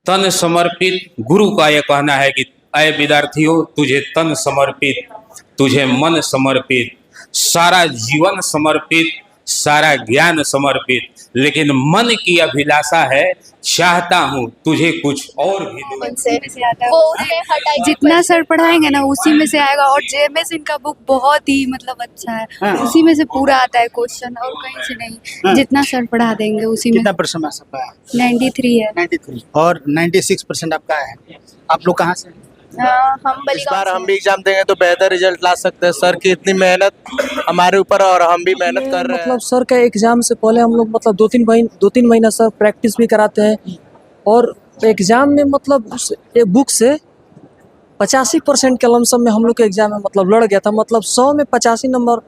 तन समर्पित गुरु का यह कहना है कि अय विद्यार्थियों, तुझे तन समर्पित, तुझे मन समर्पित, सारा जीवन समर्पित, सारा ज्ञान समर्पित, लेकिन मन की अभिलाषा है, चाहता हूँ तुझे कुछ और भी दूं। वो उसमें हटाई, जितना सर पढ़ाएंगे ना उसी में से आएगा। और जेएमएस इनका बुक बहुत ही मतलब अच्छा है, उसी में से पूरा आता है क्वेश्चन, और कहीं से नहीं। जितना सर पढ़ा देंगे उसी में। कितना परसेंट आपका है? 93 है। 93 और 96% आपका है। आप लोग कहाँ से? हम इस बार हम भी एग्जाम देंगे तो बेहतर रिजल्ट ला सकते हैं। सर की इतनी मेहनत हमारे ऊपर और हम भी मेहनत कर रहे हैं। मतलब सर का एग्जाम से पहले हम लोग मतलब 2-3 महीना सर प्रैक्टिस भी कराते हैं, और एग्जाम में मतलब उस एक बुक से 85% के लमसम में हम लोग के एग्जाम में मतलब लड़ गया था। मतलब 100 में 85 नंबर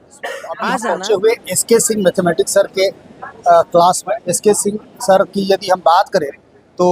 आ जाना। हुए एसके सिंह मैथमेटिक्स सर के क्लास में। एसके सिंह सर की यदि हम बात करें तो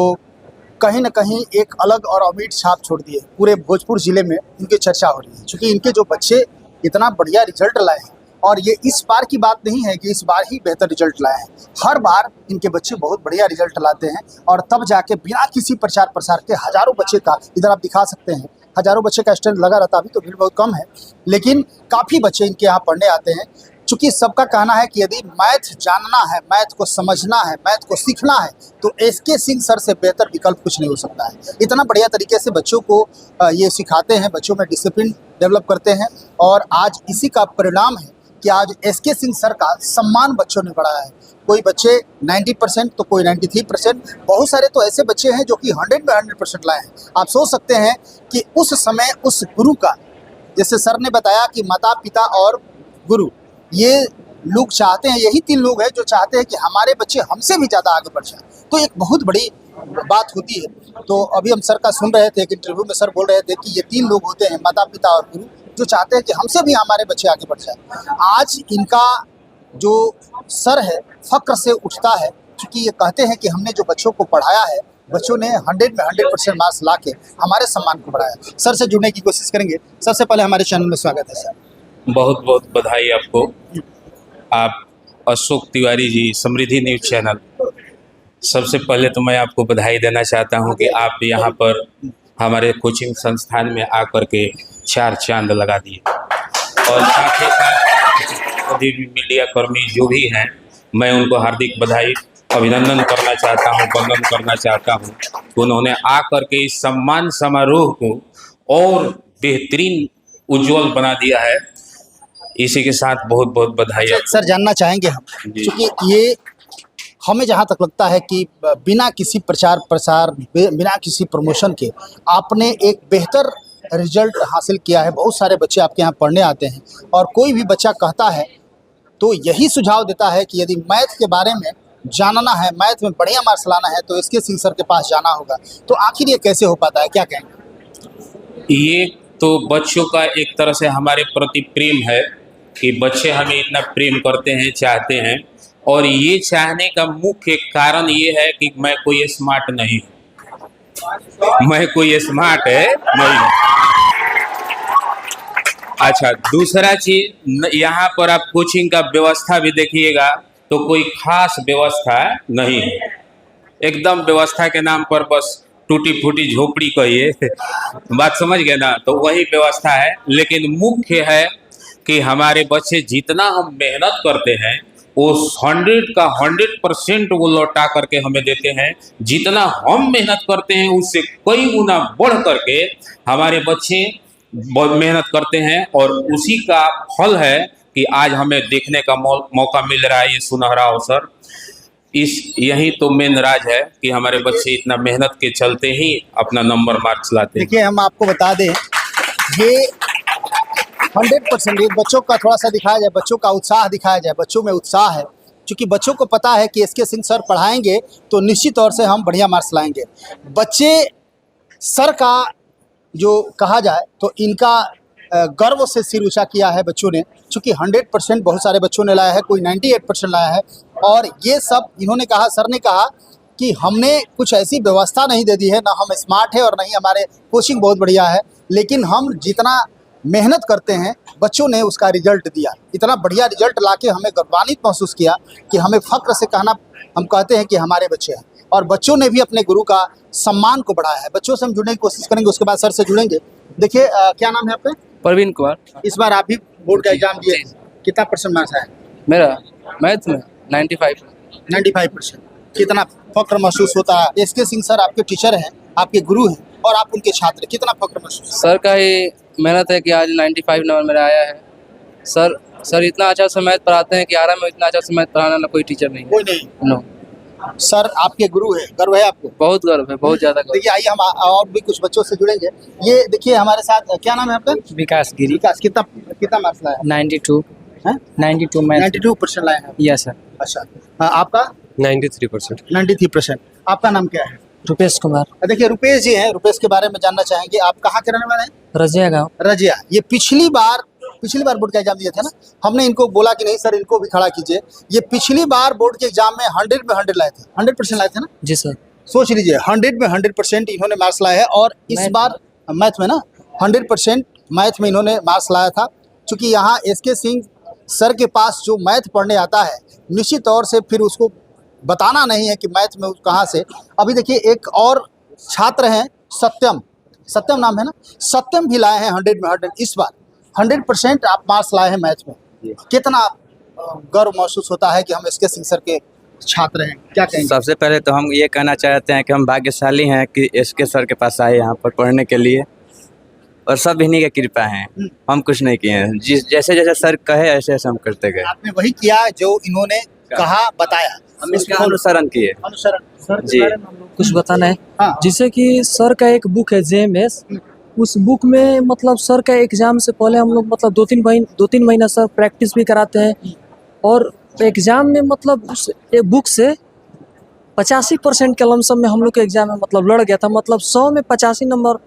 कहीं न कहीं एक अलग और अमिट छाप छोड़ दिए। पूरे भोजपुर जिले में इनकी चर्चा हो रही है, क्योंकि इनके जो बच्चे इतना बढ़िया रिजल्ट लाए हैं। और ये इस बार की बात नहीं है कि इस बार ही बेहतर रिजल्ट लाए हैं, हर बार इनके बच्चे बहुत बढ़िया रिजल्ट लाते हैं। और तब जाके बिना किसी प्रचार प्रसार के हज़ारों बच्चे का, इधर आप दिखा सकते हैं, हज़ारों बच्चे का स्टैंड लगा रहता। अभी तो भीड़ बहुत कम है, लेकिन काफ़ी बच्चे इनके यहाँ पढ़ने आते हैं। चूँकि सबका कहना है कि यदि मैथ जानना है, मैथ को समझना है, मैथ को सीखना है, तो एसके सिंह सर से बेहतर विकल्प कुछ नहीं हो सकता है। इतना बढ़िया तरीके से बच्चों को ये सिखाते हैं, बच्चों में डिसिप्लिन डेवलप करते हैं। और आज इसी का परिणाम है कि आज एसके सिंह सर का सम्मान बच्चों ने बढ़ाया है। कोई बच्चे 90% तो कोई 93%, बहुत सारे तो ऐसे बच्चे हैं जो कि 100 में 100% लाए हैं। आप सोच सकते हैं कि उस समय उस गुरु का, जैसे सर ने बताया कि माता पिता और गुरु, ये लोग चाहते हैं, यही 3 लोग हैं जो चाहते हैं कि हमारे बच्चे हमसे भी ज़्यादा आगे बढ़ जाएं। तो एक बहुत बड़ी बात होती है। तो अभी हम सर का सुन रहे थे, एक इंटरव्यू में सर बोल रहे थे कि ये 3 लोग होते हैं, माता पिता और गुरु, जो चाहते हैं कि हमसे भी हमारे बच्चे आगे बढ़ जाए। आज इनका जो सर है फ़क्र से उठता है, क्योंकि ये कहते हैं कि हमने जो बच्चों को पढ़ाया है, बच्चों ने 100 में 100% मार्क्स ला के हमारे सम्मान को बढ़ाया। सर से जुड़ने की कोशिश करेंगे। सबसे पहले हमारे चैनल में स्वागत है सर। बहुत बहुत बधाई आपको। आप अशोक तिवारी जी, समृद्धि न्यूज चैनल, सबसे पहले तो मैं आपको बधाई देना चाहता हूं कि आप यहाँ पर हमारे कोचिंग संस्थान में आकर के 4 चांद लगा दिए। और साथ ही साथ सभी मीडिया कर्मी जो भी हैं, मैं उनको हार्दिक बधाई, अभिनंदन करना चाहता हूं, वंदन करना चाहता हूं कि उन्होंने आकर के इस सम्मान समारोह को और बेहतरीन उज्जवल बना दिया है। इसी के साथ बहुत बहुत बधाई। सर जानना चाहेंगे हम, क्योंकि ये हमें जहाँ तक लगता है कि बिना किसी प्रचार प्रसार, बिना किसी प्रमोशन के आपने एक बेहतर रिजल्ट हासिल किया है। बहुत सारे बच्चे आपके यहाँ पढ़ने आते हैं, और कोई भी बच्चा कहता है तो यही सुझाव देता है कि यदि मैथ के बारे में जानना है, मैथ में बढ़िया मार्क्स लाना है, तो एसके सिंह सर के पास जाना होगा। तो आखिर ये कैसे हो पाता है, क्या कहेंगे? ये तो बच्चों का एक तरह से हमारे प्रति प्रेम है कि बच्चे हमें इतना प्रेम करते हैं, चाहते हैं। और ये चाहने का मुख्य कारण ये है कि मैं कोई स्मार्ट नहीं हूँ, मैं कोई स्मार्ट है नहीं। अच्छा, दूसरा चीज, यहाँ पर आप कोचिंग का व्यवस्था भी देखिएगा तो कोई खास व्यवस्था नहीं है। एकदम व्यवस्था के नाम पर बस टूटी फूटी झोपड़ी कहिए, बात समझ गए ना, तो वही व्यवस्था है। लेकिन मुख्य है कि हमारे बच्चे जितना हम मेहनत करते हैं वो 100 का 100% वो लौटा करके हमें देते हैं। जितना हम मेहनत करते हैं उससे कई गुना बढ़ करके हमारे बच्चे मेहनत करते हैं, और उसी का फल है कि आज हमें देखने का मौका मिल रहा है, ये सुनहरा अवसर। यही तो मेन राज है कि हमारे बच्चे इतना मेहनत के चलते ही अपना नंबर मार्क्स लाते हैं। देखिए, हम आपको बता दें, ये 100% बच्चों का थोड़ा सा दिखाया जाए, बच्चों का उत्साह दिखाया जाए। बच्चों में उत्साह है, क्योंकि बच्चों को पता है कि एसके सिंह सर पढ़ाएंगे तो निश्चित तौर से हम बढ़िया मार्क्स लाएंगे। बच्चे सर का जो कहा जाए तो इनका गर्व से सिर ऊंचा किया है बच्चों ने, चूँकि 100% बहुत सारे बच्चों ने लाया है, कोई 98% लाया है। और ये सब इन्होंने कहा, सर ने कहा कि हमने कुछ ऐसी व्यवस्था नहीं दे दी है, ना हम स्मार्ट है और नहीं हमारे कोचिंग बहुत बढ़िया है, लेकिन हम जितना मेहनत करते हैं बच्चों ने उसका रिजल्ट दिया। इतना बढ़िया रिजल्ट लाके हमें गौरवान्वित महसूस किया कि हमें फ़ख्र से कहना, हम कहते हैं कि हमारे बच्चे हैं। और बच्चों ने भी अपने गुरु का सम्मान को बढ़ाया है। बच्चों से हम जुड़ने की कोशिश करेंगे, उसके बाद सर से जुड़ेंगे। देखिए क्या नाम है आपका? परवीन कुमार। इस बार आप भी बोर्ड का एग्जाम दिए, कितना परसेंट मार्क्स आया? मेरा मैथ में 95। 95%। कितना फक्र महसूस होता है? एसके सिंह सर आपके टीचर हैं, आपके गुरु हैं और आप उनके छात्र, कितना फक्र महसूस होता सर का ही मेहनत है कि आज 95 नंबर मेरा आया है। सर इतना अच्छा से मैथ पढ़ाते हैं कि आरा में इतना अच्छा से मैथ पढ़ाना ना कोई टीचर नहीं है? कोई नहीं। नो। सर आपके गुरु है, गर्व है आपको? बहुत गर्व है, बहुत ज्यादा गर्व। देखिए आइए हम और भी कुछ बच्चों से जुड़ेंगे। ये देखिए हमारे साथ, क्या नाम है आपका? विकास गिरी। विकास, कितना मार्क्स लाया? 92 हैं? 92 मैथ। 92% लाए हैं। Yes sir. अच्छा, हाँ, आपका? 93%। 93%। आपका नाम क्या है? रुपेश कुमार। देखिए रुपेश जी हैं, रुपेश के बारे में जानना चाहेंगे। आप कहाँ के रहने वाले हैं? रजिया गाँव। रजिया। ये पिछली बार बोर्ड का एग्जाम दिए थे ना, हमने इनको बोला कि नहीं सर इनको भी खड़ा कीजिए। ये पिछली बार बोर्ड के एग्जाम में 100 में 100 लाए थे, 100% लाए थे ना? जी सर। सोच लीजिए 100 में 100% इन्होंने मार्क्स लाए हैं। और इस बार मैथ में ना 100% मैथ में इन्होंने मार्क्स लाया था। क्योंकि यहाँ एसके सिंह सर के पास जो मैथ पढ़ने आता है, निश्चित तौर से फिर उसको बताना नहीं है कि मैथ में कहाँ से। अभी देखिए एक और छात्र हैं, सत्यम नाम है ना, सत्यम भी लाए हैं 100 में 100। इस बार 100% आप मार्क्स लाए हैं मैथ में। कितना गर्व महसूस होता है कि हम एसके सिंह सर के छात्र हैं, क्या कहेंगे? सबसे पहले तो हम ये कहना चाहते हैं कि हम भाग्यशाली हैं कि एसके सर के पास आए यहाँ पर पढ़ने के लिए, और सब इन्हीं की कृपा है। हम कुछ नहीं किए हैं, जैसे जैसे सर कहे ऐसे ऐसे हम करते गए। आपने वही किया जो इन्होंने कहा, बताया, हम इसका अनुसरण किए। अनुसरण। सर जी। के बारे में हम लोग कुछ बताना है। हाँ। जैसे कि सर का एक बुक है JMS, उस बुक में मतलब सर का एग्जाम से पहले हम लोग मतलब 2-3 महीना सर प्रैक्टिस भी कराते हैं। और एग्जाम में मतलब उस एक बुक से 85% के लमसम में हम लोग के एग्जाम में मतलब लड़ गया था। मतलब 100 में 85 नंबर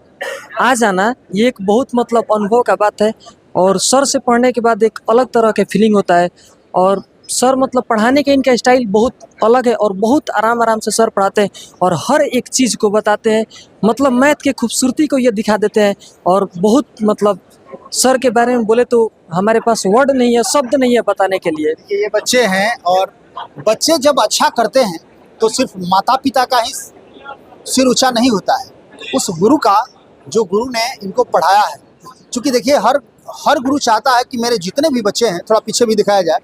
आ जाना, ये एक बहुत मतलब अनुभव का बात है। और सर से पढ़ने के बाद एक अलग तरह के फीलिंग होता है। और सर मतलब पढ़ाने के इनका स्टाइल बहुत अलग है और बहुत आराम से सर पढ़ाते हैं और हर एक चीज़ को बताते हैं। मतलब मैथ की खूबसूरती को ये दिखा देते हैं। और बहुत मतलब सर के बारे में बोले तो हमारे पास वर्ड नहीं है, शब्द नहीं है बताने के लिए। ये बच्चे हैं और बच्चे जब अच्छा करते हैं तो सिर्फ माता पिता का ही सिर ऊंचा नहीं होता है, उस गुरु का, जो गुरु ने इनको पढ़ाया है। क्योंकि देखिए हर गुरु चाहता है कि मेरे जितने भी बच्चे हैं, थोड़ा पीछे भी दिखाया जाए,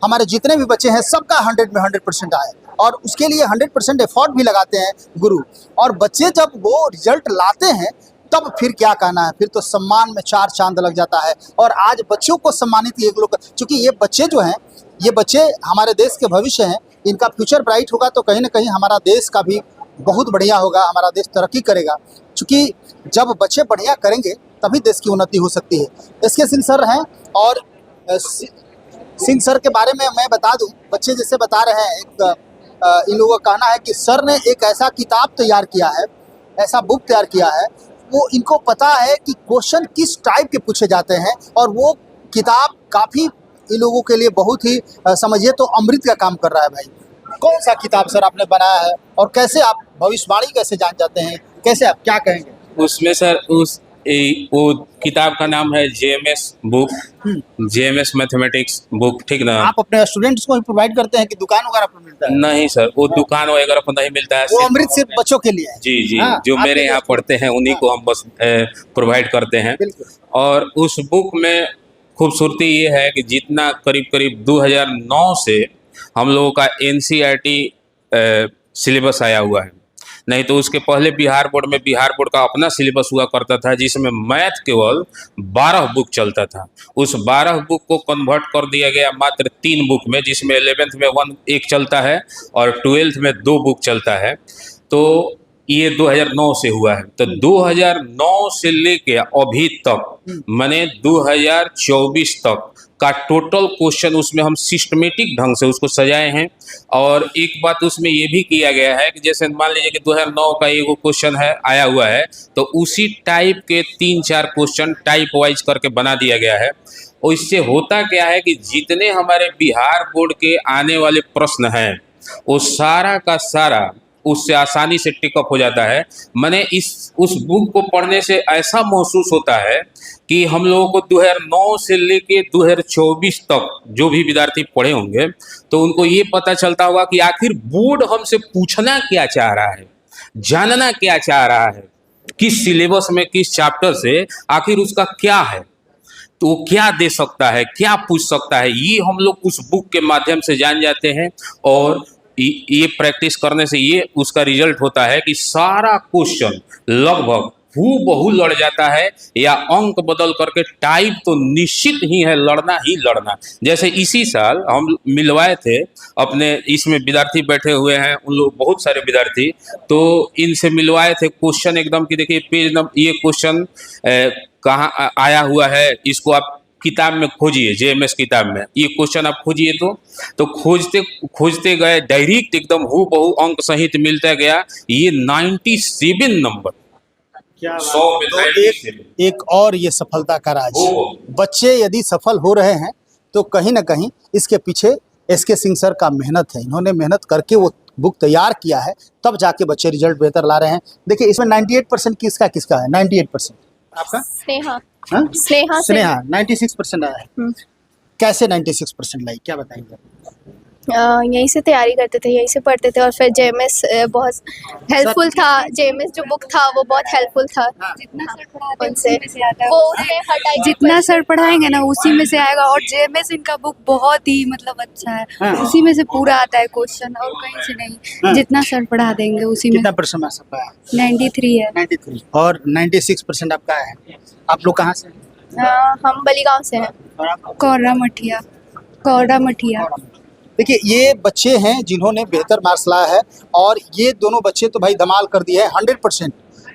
हमारे जितने भी बच्चे हैं सबका 100 में 100% आए। और उसके लिए 100% एफर्ट भी लगाते हैं गुरु। और बच्चे जब वो रिजल्ट लाते हैं तब फिर क्या कहना है, फिर तो सम्मान में 4 चांद लग जाता है। और आज बच्चों को सम्मानित ये लोग, क्योंकि ये बच्चे जो हैं, ये बच्चे हमारे देश के भविष्य हैं। इनका फ्यूचर ब्राइट होगा तो कहीं ना कहीं हमारा देश का भी बहुत बढ़िया होगा, हमारा देश तरक्की करेगा। क्योंकि जब बच्चे बढ़िया करेंगे तभी देश की उन्नति हो सकती है। एसके सिंह सर हैं और सिंह सर के बारे में मैं बता दूं, बच्चे जैसे बता रहे हैं, इन लोगों का कहना है कि सर ने एक ऐसा किताब तैयार किया है, ऐसा बुक तैयार किया है, वो इनको पता है कि क्वेश्चन किस टाइप के पूछे जाते हैं। और वो किताब काफ़ी इन लोगों के लिए बहुत ही समझिए तो अमृत का काम कर रहा है भाई। कौन सा किताब सर आपने बनाया है और कैसे आप भविष्यवाणी कैसे जान जाते हैं, कैसे आप क्या कहेंगे? उसमें सर वो किताब का नाम है JMS book, JMS mathematics book, ठीक ना? आप अपने स्टूडेंट्स को ही प्रोवाइड करते हैं कि दुकान वगैरह पर मिलता है? नहीं सर, वो दुकान वगैरह पर नहीं मिलता है। वो अमृत सिर्फ बच्चों के लिए है। जी, हाँ, जो आपके मेरे यहाँ लिए- पढ़ते हैं उन्हीं को हम बस प्रोवाइड करते हैं। बिल्कुल। और उस बुक में खूबसूरती ये है कि जितना करीब 2009 से हम लोगों का NCERT सिलेबस आया हुआ है। नहीं तो उसके पहले बिहार बोर्ड का अपना सिलेबस हुआ करता था, जिसमें मैथ केवल 12 बुक चलता था। उस 12 बुक को कन्वर्ट कर दिया गया मात्र 3 बुक में, जिसमें 11th में एक चलता है और 12th में 2 बुक चलता है। तो ये 2009 से हुआ है। तो 2009 से लेके अभी तक माने 2024 तक का टोटल क्वेश्चन उसमें हम सिस्टमेटिक ढंग से उसको सजाए हैं। और एक बात उसमें ये भी किया गया है कि जैसे मान लीजिए कि 2009 का एक क्वेश्चन है आया हुआ है, तो उसी टाइप के 3-4 क्वेश्चन टाइप वाइज करके बना दिया गया है। और इससे होता क्या है कि जितने हमारे बिहार बोर्ड के आने वाले प्रश्न हैं वो सारा का सारा उससे आसानी से टिकअप हो जाता है। मैंने उस बुक को पढ़ने से ऐसा महसूस होता है कि हम लोगों को 2009 से लेके 2024 तक जो भी विद्यार्थी पढ़े होंगे तो उनको ये पता चलता होगा कि आखिर बोर्ड हमसे पूछना क्या चाह रहा है, जानना क्या चाह रहा है, किस सिलेबस में किस चैप्टर से आखिर उसका क्या है, तो वो क्या दे सकता है, क्या पूछ सकता है, ये हम लोग उस बुक के माध्यम से जान जाते हैं। और ये प्रैक्टिस करने से ये उसका रिजल्ट होता है कि सारा क्वेश्चन लगभग हूबहू लड़ जाता है, या अंक बदल करके टाइप तो निश्चित ही है, लड़ना ही लड़ना। जैसे इसी साल हम मिलवाए थे अपने, इसमें विद्यार्थी बैठे हुए हैं, उन लोग बहुत सारे विद्यार्थी, तो इनसे मिलवाए थे क्वेश्चन एकदम कि देखिए पेज नंबर, ये क्वेश्चन कहाँ आया हुआ है, इसको आप किताब में खोजिए, जेएमएस किताब में ये क्वेश्चन आप खोजिए। तो खोजते खोजते गए, डायरेक्ट एकदम हूबहू अंक सहित मिलता गया, ये 97 नंबर। क्या 100 में तो 97। एक और ये सफलता का राज, बच्चे यदि सफल हो रहे हैं तो कहीं ना कहीं इसके पीछे एसके सिंह सर का मेहनत है। इन्होंने मेहनत करके वो बुक तैयार किया है, तब जाके बच्चे रिजल्ट बेहतर ला रहे हैं। देखिए इसमें 98% किसका है? 98% आपका? स्नेहा। हाँ? स्नेहा से। स्नेहा 96% आया है। कैसे 96% लाई, क्या बताएंगे? यहीं से तैयारी करते थे, यहीं से पढ़ते थे, और फिर जेएमएस बहुत हेल्पफुल था। जेएमएस जो बुक था वो बहुत हेल्पफुल था। जितना सर पढ़ाते हैं उनसे उसी में से आता है। वो उसमें हर टाइप जितना सर पढ़ाएंगे ना उसी में से आएगा। और जेएमएस इनका बुक बहुत ही मतलब अच्छा है, हाँ। उसी में से पूरा आता है क्वेश्चन, और कहीं से नहीं। हाँ। जितना सर पढ़ा देंगे उसी में। कितना परसेंट आ सकता है? 93 है। 93 और 96% आपका है। आप लोग कहाँ से हैं? हम बलीगांव से हैं। और आप? कौरा मठिया। देखिए ये बच्चे हैं जिन्होंने बेहतर मार्क्स लाया है, और ये दोनों बच्चे तो भाई धमाल कर दिए हैं। 100%,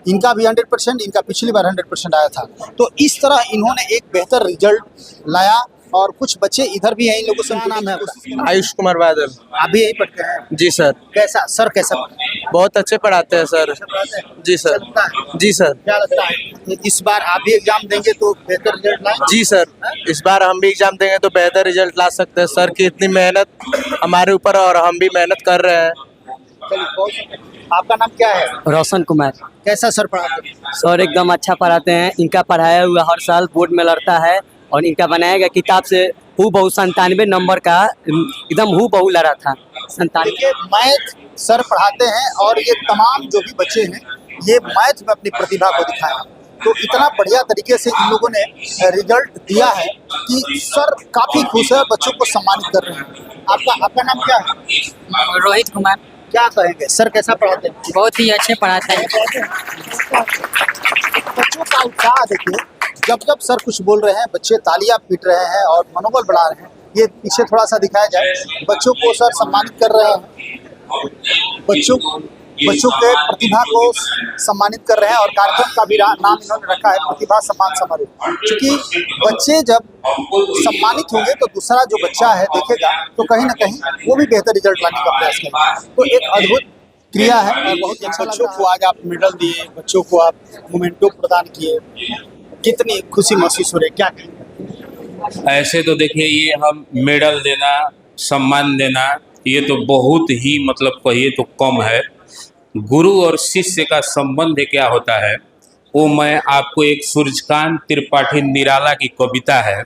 इनका भी 100%, इनका पिछली बार 100% आया था। तो इस तरह इन्होंने एक बेहतर रिजल्ट लाया। और कुछ बच्चे इधर भी हैं, इन लोगों से क्या नाम है आपका? आयुष कुमार बादल। आप भी यही पढ़ते हैं? जी सर। कैसा सर, कैसा पढ़ते हैं? बहुत अच्छे पढ़ाते हैं सर। जी सर। लगता है? जी सर। क्या लगता है इस बार आप भी एग्जाम देंगे तो बेहतर रिजल्ट लाएंगे? जी सर, इस बार हम भी एग्जाम देंगे तो बेहतर रिजल्ट ला सकते हैं। सर की इतनी मेहनत हमारे ऊपर, और हम भी मेहनत कर रहे हैं। चलिए, बहुत- आपका नाम क्या है? रोशन कुमार। कैसा सर पढ़ाते हैं? सर एकदम अच्छा पढ़ाते हैं। इनका पढ़ाया हुआ हर साल बोर्ड में लड़ता है, और इनका बनाया गया किताब से हूबहू 97 नंबर का एकदम हूबहू लड़ा था। 97। देखिए मैथ सर पढ़ाते हैं, और ये तमाम जो भी बच्चे हैं ये मैथ में अपनी प्रतिभा को दिखाया। तो इतना बढ़िया तरीके से इन लोगों ने रिजल्ट दिया है कि सर काफी खुश है, बच्चों को सम्मानित कर रहे हैं। आपका नाम क्या है? रोहित कुमार। क्या कहेंगे सर, कैसा पढ़ाते हैं? बहुत ही अच्छे पढ़ाते हैं। बच्चों का उत्साह देखिए, जब जब सर कुछ बोल रहे हैं बच्चे तालियां पीट रहे हैं और मनोबल बढ़ा रहे हैं। ये पीछे थोड़ा सा दिखाया जाए, बच्चों को सर सम्मानित कर रहे हैं, बच्चों के प्रतिभा को सम्मानित कर रहे हैं। और कार्यक्रम का भी नाम इन्होंने रखा है प्रतिभा सम्मान समारोह। क्योंकि बच्चे जब सम्मानित होंगे तो दूसरा जो बच्चा है देखेगा तो कहीं ना कहीं वो भी बेहतर रिजल्ट लाने का प्रयास करेगा। तो एक अद्भुत क्रिया है, और बहुत अच्छा। बच्चों को आज आप मेडल दिए, बच्चों को आप मोमेंटो प्रदान किए, कितनी खुशी महसूस हो रही है, क्या कहेंगे? ऐसे तो देखिए ये हम मेडल देना, सम्मान देना, ये तो बहुत ही मतलब कहिए तो कम है। गुरु और शिष्य का संबंध क्या होता है वो मैं आपको एक सूर्यकांत त्रिपाठी निराला की कविता है,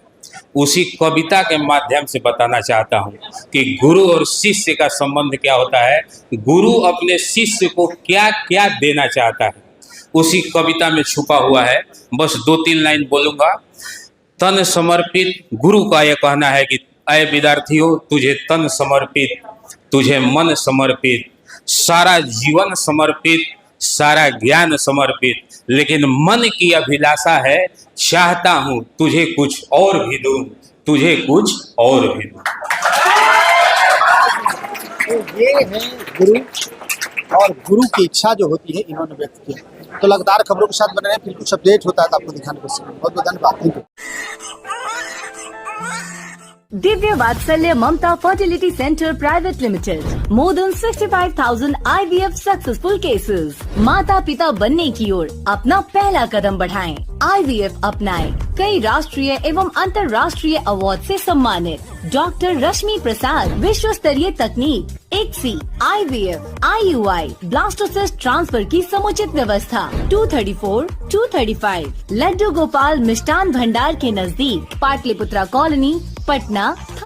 उसी कविता के माध्यम से बताना चाहता हूँ कि गुरु और शिष्य का संबंध क्या होता है। गुरु अपने शिष्य को क्या क्या देना चाहता है, उसी कविता में छुपा हुआ है। बस 2-3 लाइन बोलूँगा। तन समर्पित, गुरु का यह कहना है कि अय विद्यार्थियों, तुझे तन समर्पित, तुझे मन समर्पित, सारा जीवन समर्पित, सारा ज्ञान समर्पित, लेकिन मन की अभिलाषा है, चाहता हूँ तुझे कुछ और भी दूँ, तुझे कुछ और भी दूँ। तो ये है गुरु, और गुरु की इच्छा जो होती है इन्होंने व्यक्त किया। तो लगातार खबरों के साथ बने रहे, फिर कुछ अपडेट होता है तो आपको दिखाने को बहुत बहुत धन्यवाद। Divya Vatsalya Mamta fertility centre private limited, more than 65,000 IVF successful cases. माता पिता बनने की ओर अपना पहला कदम बढ़ाएं, IVF अपनाएं। कई राष्ट्रीय एवं अंतर्राष्ट्रीय अवार्ड से सम्मानित डॉक्टर रश्मि प्रसाद, विश्व स्तरीय तकनीक, एक pregnancy, IVF, IUI, blastocyst transfer की समुचित व्यवस्था। 234, 235 लड्डू गोपाल मिष्ठान भंडार के नजदीक, पाटलिपुत्रा कॉलोनी, पटना।